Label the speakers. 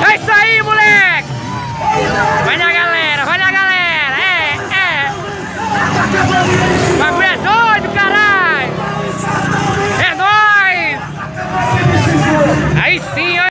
Speaker 1: É isso aí, moleque! Vai na galera, vai na galera! É! Bagulho é doido!